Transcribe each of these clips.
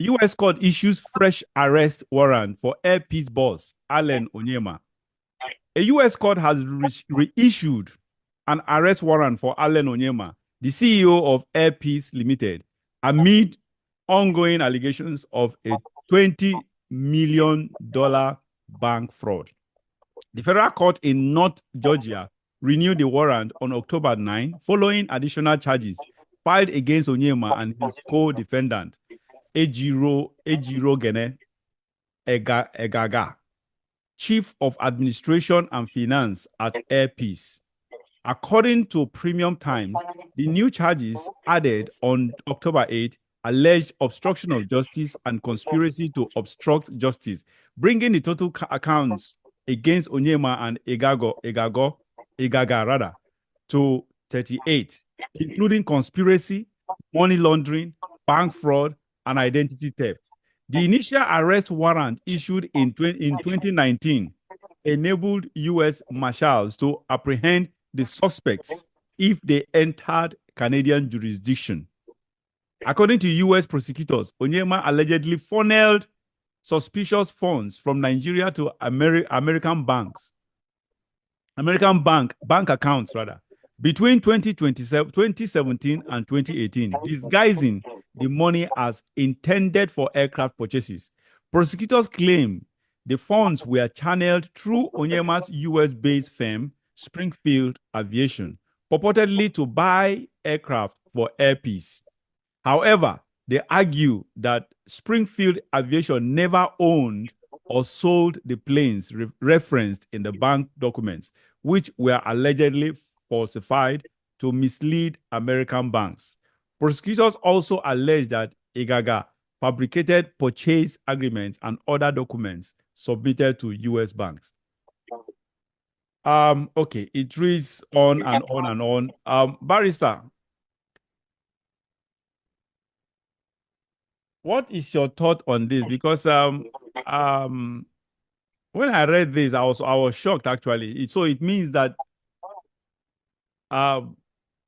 U.S. court issues fresh arrest warrant for Air Peace boss Allen Onyema. A U.S. court has reissued an arrest warrant for Allen Onyema, the CEO of Air Peace Limited, amid ongoing allegations of a $20 million bank fraud. The federal court in North Georgia renewed the warrant on October 9, following additional charges filed against Onyema and his co-defendant, Ejiro Gene Egaga, Chief of Administration and Finance at Air Peace. According to Premium Times, the new charges added on October 8 alleged obstruction of justice and conspiracy to obstruct justice, bringing the total accounts against Onyema and Egaga to 38, including conspiracy, money laundering, bank fraud, and identity theft. The initial arrest warrant issued in 2019 enabled U.S. Marshals to apprehend the suspects if they entered Canadian jurisdiction. According to U.S. prosecutors, Onyema allegedly funneled suspicious funds from Nigeria to American bank accounts between 2017 and 2018, disguising the money as intended for aircraft purchases. Prosecutors claim the funds were channeled through Onyema's US-based firm, Springfield Aviation, purportedly to buy aircraft for Air Peace. However, they argue that Springfield Aviation never owned or sold the planes referenced in the bank documents, which were allegedly falsified to mislead American banks. Prosecutors also allege that Egaga fabricated purchase agreements and other documents submitted to U.S. banks. Okay, it reads on and on and on. Barrister, what is your thought on this? Because when I read this, I was shocked actually. So it means that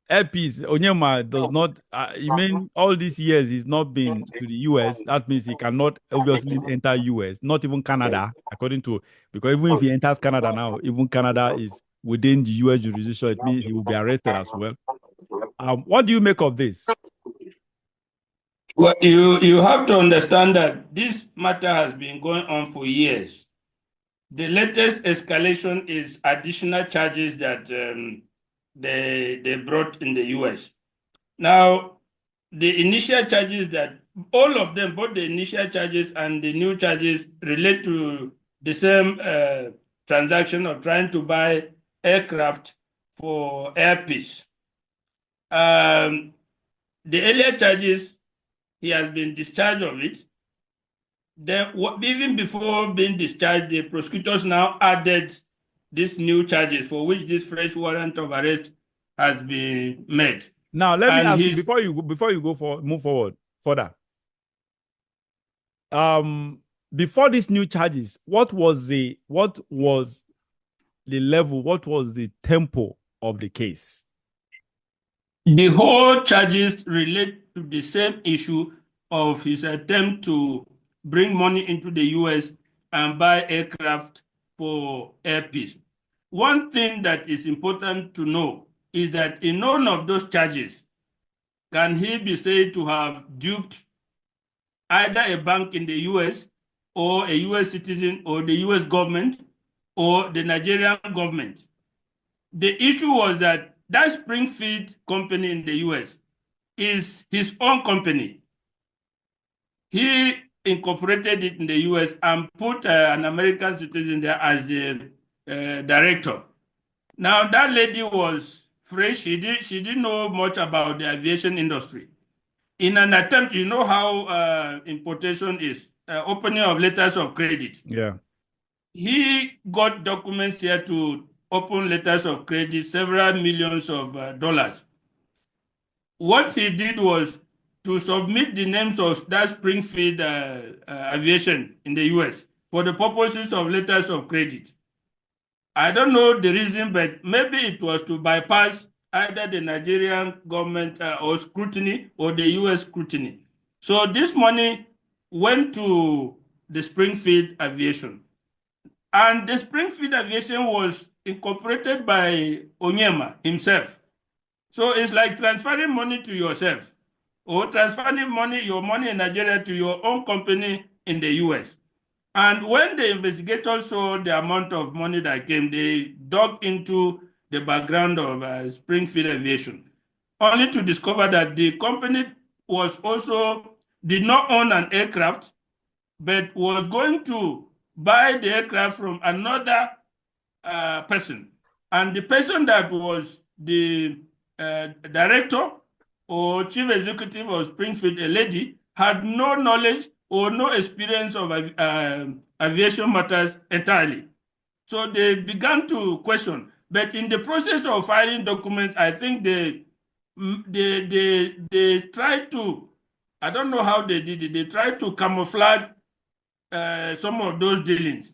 Air Peace, Onyema does not, you mean all these years he's not been to the US. That means he cannot obviously enter US, not even Canada, according to, because even if he enters Canada now, even Canada is within the US jurisdiction, it means he will be arrested as well. What do you make of this? Well, you have to understand that this matter has been going on for years. The latest escalation is additional charges that they brought in the US. Now, the initial charges that all of them, both the initial charges and the new charges, relate to the same transaction of trying to buy aircraft for Air Peace. The earlier charges, he has been discharged of it. Then, even before being discharged, the prosecutors now added these new charges for which this fresh warrant of arrest has been made. Now, let me ask you before you move forward further. Before these new charges, what was the level? What was the tempo of the case? The whole charges relate to the same issue of his attempt to bring money into the US and buy aircraft for Air Peace. One thing that is important to know is that in none of those charges can he be said to have duped either a bank in the US or a US citizen or the US government or the Nigerian government. The issue was that Springfield company in the US is his own company. He incorporated it in the US and put an American citizen there as the director. Now, that lady was fresh. She didn't know much about the aviation industry. In an attempt, you know how importation is, opening of letters of credit. Yeah. He got documents here to open letters of credit, several millions of dollars. What he did was to submit the names of that Springfield Aviation in the US for the purposes of letters of credit. I don't know the reason, but maybe it was to bypass either the Nigerian government or scrutiny or the US scrutiny. So this money went to the Springfield Aviation. And the Springfield Aviation was incorporated by Onyema himself. So it's like transferring money to yourself or transferring your money in Nigeria to your own company in the US. And when the investigators saw the amount of money that came, they dug into the background of Springfield Aviation, only to discover that the company did not own an aircraft, but was going to buy the aircraft from another person. And the person that was the director or chief executive of Springfield, a lady, had no knowledge or no experience of aviation matters entirely. So they began to question. But in the process of filing documents, I think they tried to, I don't know how they did it, they tried to camouflage some of those dealings.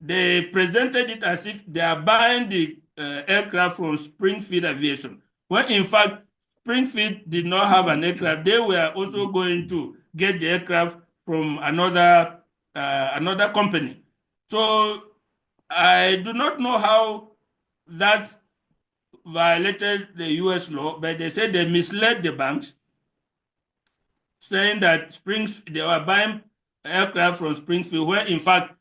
They presented it as if they are buying the aircraft from Springfield Aviation, when in fact Springfield did not have an aircraft. They were also going to get the aircraft from another company. So I do not know how that violated the U.S. law, but they said they misled the banks, saying that they were buying aircraft from Springfield, where in fact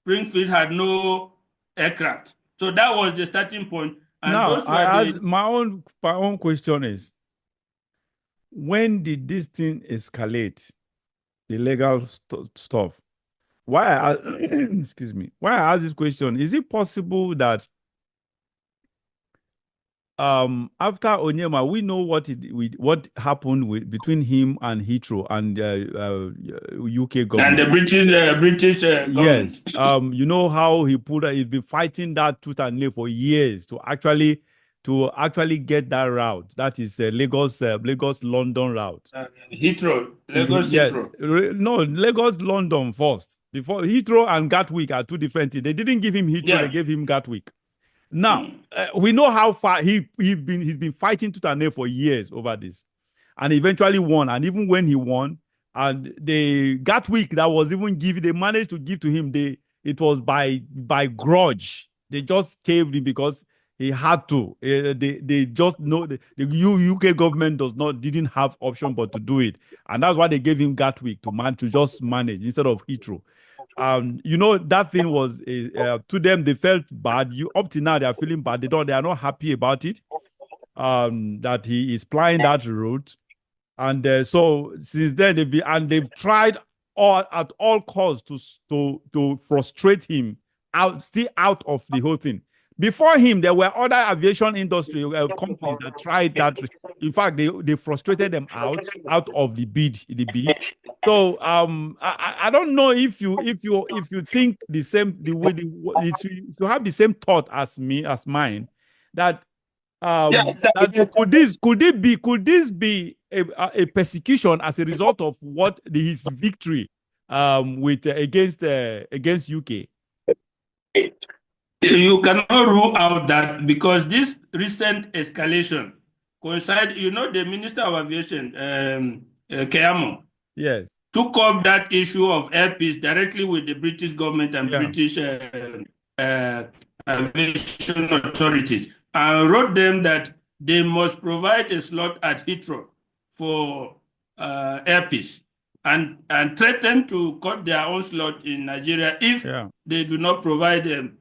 Springfield had no aircraft. So that was the starting point. And now, those were my own question is, when did this thing escalate, the legal stuff? Why excuse me, why I ask this question? Is it possible that after Onyema, we know what happened between him and Heathrow and UK government and the British government. Yes, you know how he's been fighting that tooth and nail for years to actually get that route. That is Lagos London route. Heathrow, Lagos Yes, Heathrow. no, Lagos London first. Before Heathrow and Gatwick are two different things. They didn't give him Heathrow; they gave him Gatwick. Now we know how far he's been fighting tooth and nail for years over this, and eventually won. And even when he won, and the Gatwick that was even given, they managed to give to him. It was by grudge. They just caved in because he had to. They just know the UK government didn't have option but to do it, and that's why they gave him Gatwick to just manage instead of Heathrow. You know, that thing was to them, they felt bad. Up to now they are feeling bad. They are not happy about it. That he is plying that route, and so since then they've tried at all costs to frustrate him out of the whole thing. Before him, there were other aviation industry companies that tried that. In fact, they frustrated them out of the bid. So I don't know if you think the same, the way if you have the same thought as mine, that could this be a persecution as a result of his victory with against UK? You cannot rule out that, because this recent escalation coincide. You know, the Minister of Aviation, Keyamo, yes, took up that issue of air peace directly with the British government and British aviation authorities, and wrote them that they must provide a slot at Heathrow for air peace, and threatened to cut their own slot in Nigeria if they do not provide a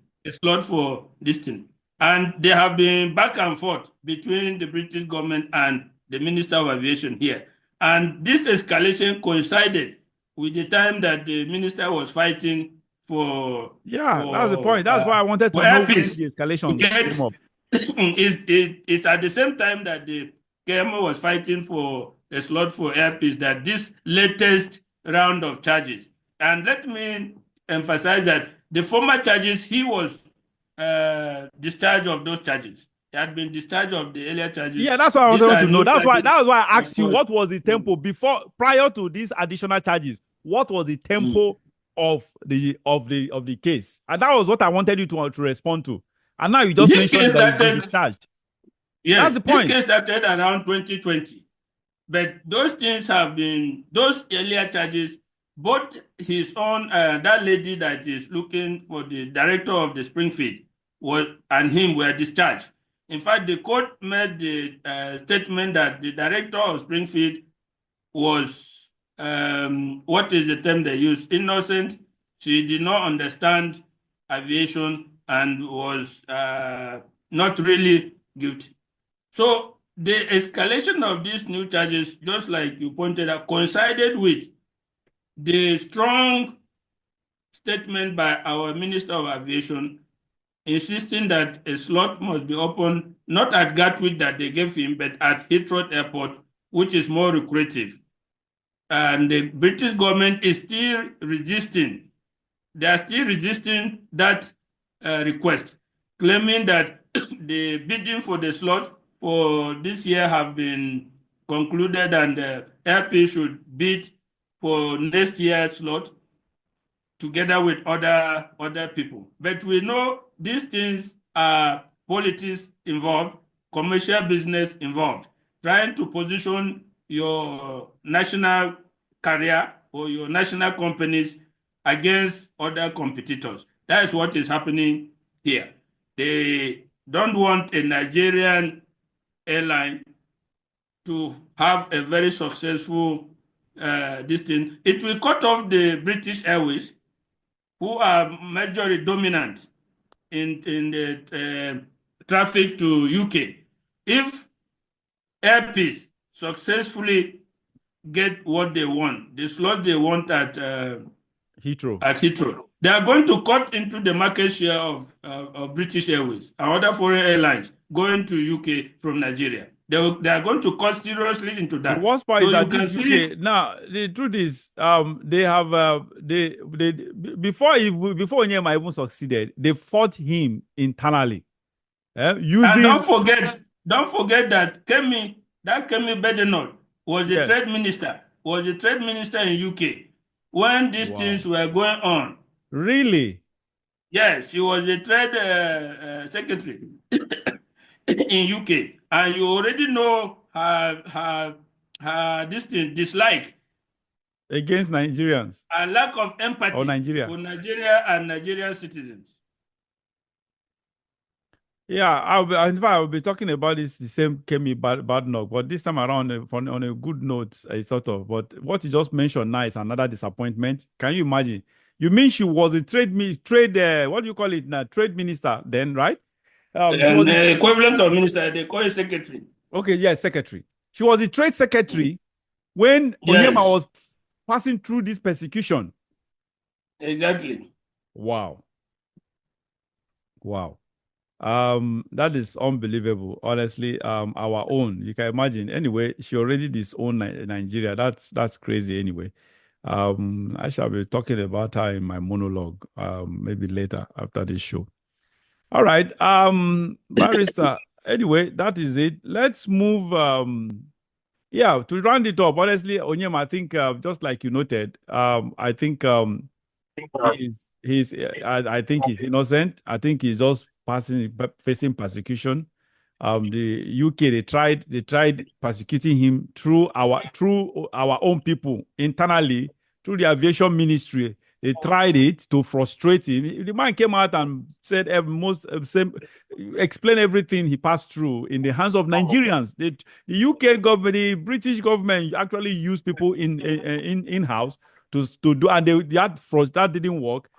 slot for this thing. And they have been back and forth between the British government and the Minister of Aviation here. And this escalation coincided with the time that the minister was fighting for... that's the point. That's why I wanted to know when the escalation came up. It's at the same time that the KMO was fighting for a slot for air peace that this latest round of charges. And let me emphasize that the former charges, he was discharged of those charges. He had been discharged of the earlier charges. Yeah, that's what I wanted to know. That's why I asked you, what was the tempo prior to these additional charges? What was the tempo of the case? And that was what I wanted you to respond to. And now you just mentioned that he's discharged. Yes, that's the point. This case started around 2020. But those things those earlier charges both his own, that lady that is looking for the director of the Springfield and him were discharged. In fact, the court made the statement that the director of Springfield was, what is the term they use, innocent. She did not understand aviation and was not really guilty. So the escalation of these new charges, just like you pointed out, coincided with the strong statement by our Minister of Aviation insisting that a slot must be opened not at Gatwick that they gave him, but at Heathrow Airport, which is more lucrative. And the British government is still resisting. They are still resisting that request, claiming that the bidding for the slot for this year have been concluded and the airport should bid for next year's slot together with other people. But we know these things are politics involved, commercial business involved, trying to position your national career or your national companies against other competitors. That is what is happening here. They don't want a Nigerian airline to have a very successful this thing. It will cut off the British Airways, who are majorly dominant in the traffic to UK. If Air Peace successfully get what they want, the slot they want at Heathrow, they are going to cut into the market share of British Airways and other foreign airlines going to UK from Nigeria. They are going to cut seriously into that. The worst part So is that you can this see UK now. The truth is, they have they before Onyema even succeeded, they fought him internally, and using. don't forget that Kemi Badenoch was the trade minister, in UK when these things were going on. Really? Yes, she was the trade secretary in UK, and you already know her dislike Against Nigerians, and lack of empathy or Nigeria for Nigeria and Nigerian citizens. Yeah, in fact, I'll be talking about this the same Kemi Badnoch, but this time around on a good note, sort of. But what you just mentioned now is another disappointment. Can you imagine? You mean she was a what do you call it now? Trade minister then, right? She was the equivalent of minister. They call it secretary. Okay, yes, secretary. She was the trade secretary when Onyema was passing through this persecution. Exactly. Wow. That is unbelievable. Honestly, our own. You can imagine. Anyway, she already disowned Nigeria. That's crazy. Anyway, I shall be talking about her in my monologue. Maybe later after this show. All right. Barrister. Anyway, that is it. Let's move. Yeah, to round it up. Honestly, Onyema, I think just like you noted, I think I think he's innocent. I think he's just facing persecution. The UK they tried persecuting him through our own people internally through the aviation ministry. They tried it to frustrate him. The man came out and said explain everything he passed through in the hands of Nigerians. The UK government, the British government actually used people in house to do, and that didn't work.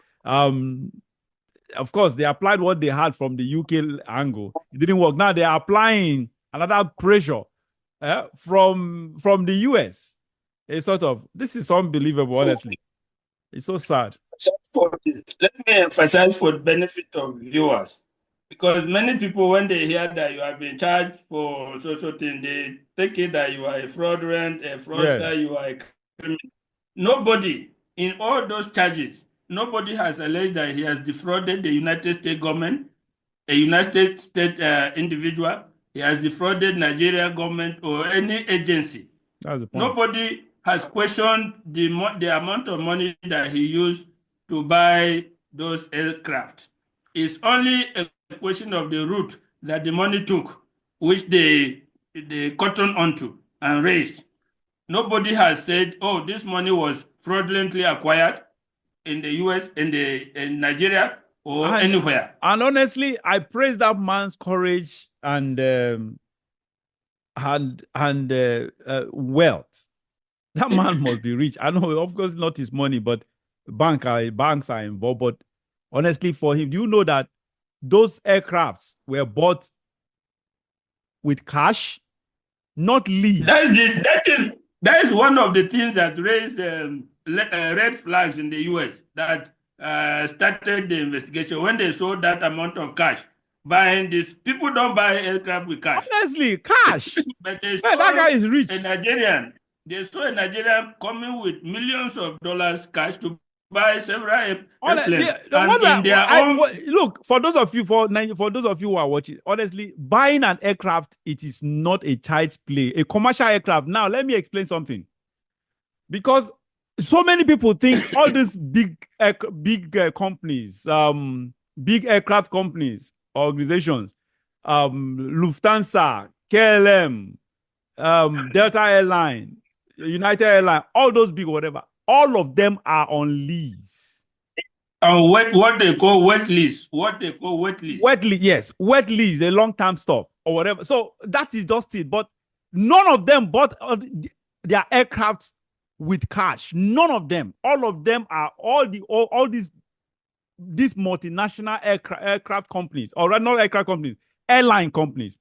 Of course, they applied what they had from the UK angle. It didn't work. Now they are applying another pressure from the US. It's sort of, this is unbelievable, honestly. It's so sad. Let me emphasize for the benefit of viewers, because many people, when they hear that you have been charged for social thing, they take it that you are a fraudulent, a fraudster, you are a criminal. Nobody, in all those charges, nobody has alleged that he has defrauded the United States government, a United States individual. He has defrauded Nigeria government or any agency. That's the point. Nobody has questioned the amount of money that he used to buy those aircraft. It's only a question of the route that the money took, which they cotton onto and raised. Nobody has said, oh, this money was fraudulently acquired in the US, in Nigeria, or anywhere. And honestly, I praise that man's courage and wealth. That man must be rich. I know, of course, not his money, but banks are involved. But honestly, for him, do you know that those aircrafts were bought with cash, not lease? That is one of the things that raised red flags in the US, that started the investigation when they saw that amount of cash. Buying this, people don't buy aircraft with cash. Honestly, cash. But Man, that guy is rich. A Nigerian. They saw a Nigerian coming with millions of dollars cash to buy several airplanes. Look, for those of you who are watching, honestly, buying an aircraft, it is not a child's play. A commercial aircraft. Now, let me explain something. Because so many people think all these big companies, big aircraft companies, organizations, Lufthansa, KLM, Delta Airline, United Airline, all those big whatever, all of them are on lease. What they call wet lease. What they call wet lease. Wet lease, yes. Wet lease, a long-term stuff or whatever. So that is just it. But none of them bought their aircraft with cash. None of them. All of them are all these multinational aircraft companies, or not aircraft companies, airline companies.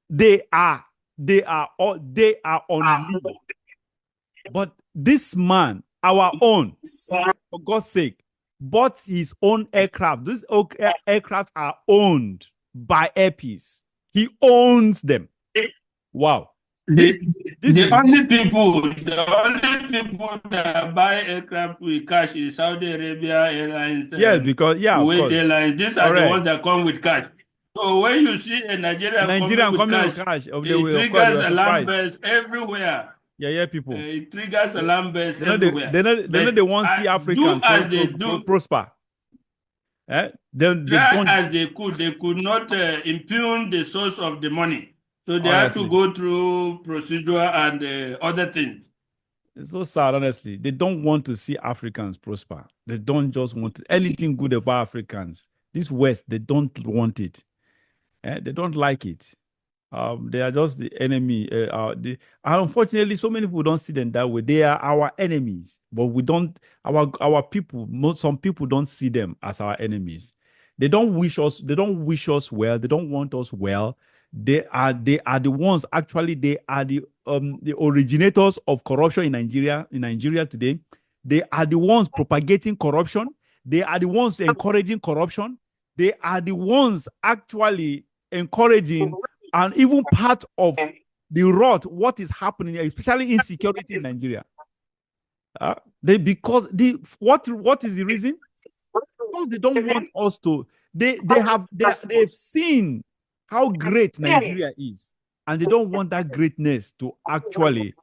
They are on lease. But this man, our own, for God's sake, bought his own aircraft. These aircrafts are owned by Airpeace. He owns them. Wow. The only people that buy aircraft with cash is Saudi Arabia Airlines. Yes, because Kuwait Airlines. These are the ones that come with cash. So when you see a Nigerian coming with cash, it triggers alarm bells everywhere. Yeah, people. It triggers alarm bells everywhere. They want to see Africans prosper. As they could not impugn the source of the money. So they have to go through procedure and other things. It's so sad, honestly. They don't want to see Africans prosper. They don't just want anything good about Africans. This West, they don't want it. They don't like it. They are just the enemy. And unfortunately, so many people don't see them that way. They are our enemies, but we don't. Our people, some people don't see them as our enemies. They don't wish us. They don't wish us well. They don't want us well. They are the ones. Actually, they are the originators of corruption in Nigeria. In Nigeria today, they are the ones propagating corruption. They are the ones encouraging corruption. They are the ones actually encouraging and even part of the rot, what is happening, especially insecurity in Nigeria. What is the reason? Because they don't want us to. They've seen how great Nigeria is, and they don't want that greatness to actually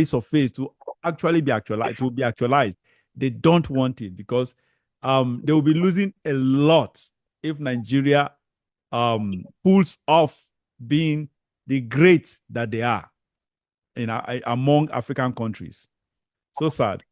surface, to actually be actualized. They don't want it because they will be losing a lot if Nigeria pulls off being the great that they are among African countries. So sad.